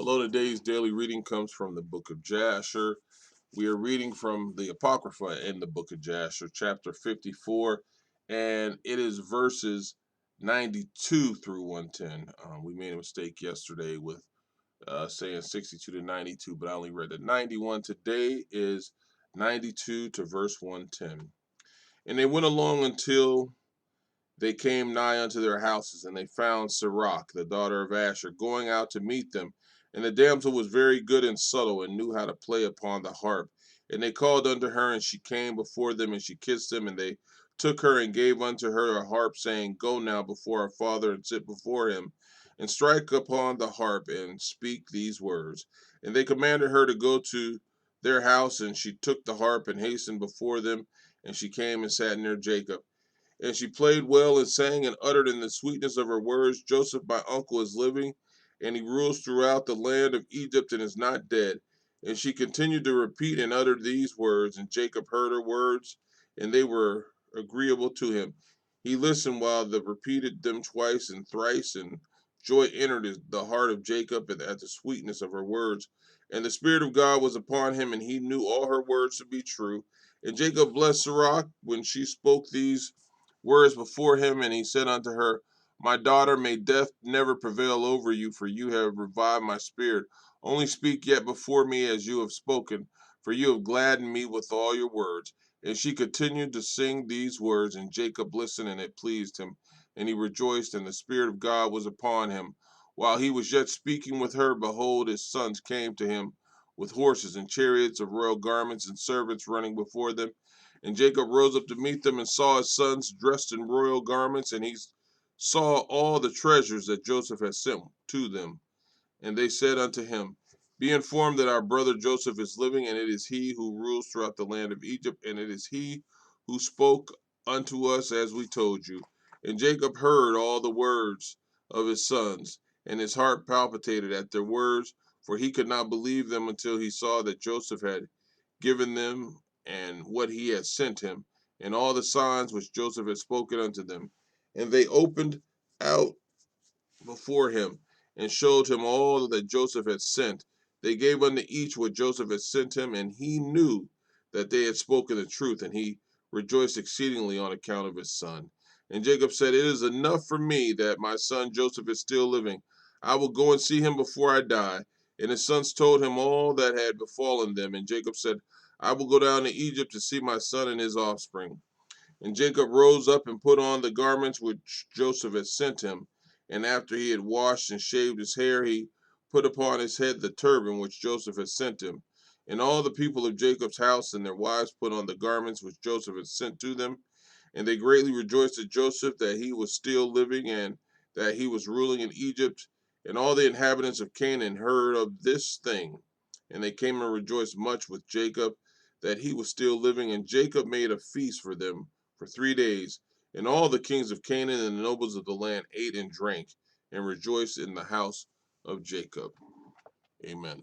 Hello, today's daily reading comes from the book of Jasher. We are reading from the Apocrypha in the book of Jasher, chapter 54, and it is verses 92 through 110. We made a mistake yesterday with saying 62 to 92, but I only read the 91. Today is 92 to verse 110. And they went along until they came nigh unto their houses, and they found Sirach, the daughter of Asher, going out to meet them. And the damsel was very good and subtle, and knew how to play upon the harp. And they called unto her, and she came before them, and she kissed them. And they took her and gave unto her a harp, saying, Go now before our father, and sit before him, and strike upon the harp, and speak these words. And they commanded her to go to their house, and she took the harp, and hastened before them. And she came and sat near Jacob. And she played well and sang and uttered in the sweetness of her words, Joseph, my uncle, is living, and he rules throughout the land of Egypt and is not dead. And she continued to repeat and utter these words, and Jacob heard her words, and they were agreeable to him. He listened while they repeated them twice and thrice, and joy entered the heart of Jacob at the sweetness of her words. And the Spirit of God was upon him, and he knew all her words to be true. And Jacob blessed Sirach when she spoke these words before him, and he said unto her, My daughter, may death never prevail over you, for you have revived my spirit. Only speak yet before me as you have spoken, for you have gladdened me with all your words. And she continued to sing these words, and Jacob listened, and it pleased him, and he rejoiced, and the Spirit of God was upon him. While he was yet speaking with her, behold, his sons came to him with horses and chariots of royal garments and servants running before them. And Jacob rose up to meet them and saw his sons dressed in royal garments, and he saw all the treasures that Joseph had sent to them. And they said unto him, Be informed that our brother Joseph is living, and it is he who rules throughout the land of Egypt, and it is he who spoke unto us as we told you. And Jacob heard all the words of his sons, and his heart palpitated at their words, for he could not believe them until he saw that Joseph had given them and what he had sent him, and all the signs which Joseph had spoken unto them. And they opened out before him, and showed him all that Joseph had sent. They gave unto each what Joseph had sent him, and he knew that they had spoken the truth, and he rejoiced exceedingly on account of his son. And Jacob said, It is enough for me that my son Joseph is still living. I will go and see him before I die. And his sons told him all that had befallen them. And Jacob said, I will go down to Egypt to see my son and his offspring. And Jacob rose up and put on the garments which Joseph had sent him. And after he had washed and shaved his hair, he put upon his head the turban which Joseph had sent him. And all the people of Jacob's house and their wives put on the garments which Joseph had sent to them. And they greatly rejoiced at Joseph that he was still living and that he was ruling in Egypt. And all the inhabitants of Canaan heard of this thing. And they came and rejoiced much with Jacob that he was still living. And Jacob made a feast for them for 3 days. And all the kings of Canaan and the nobles of the land ate and drank and rejoiced in the house of Jacob. Amen.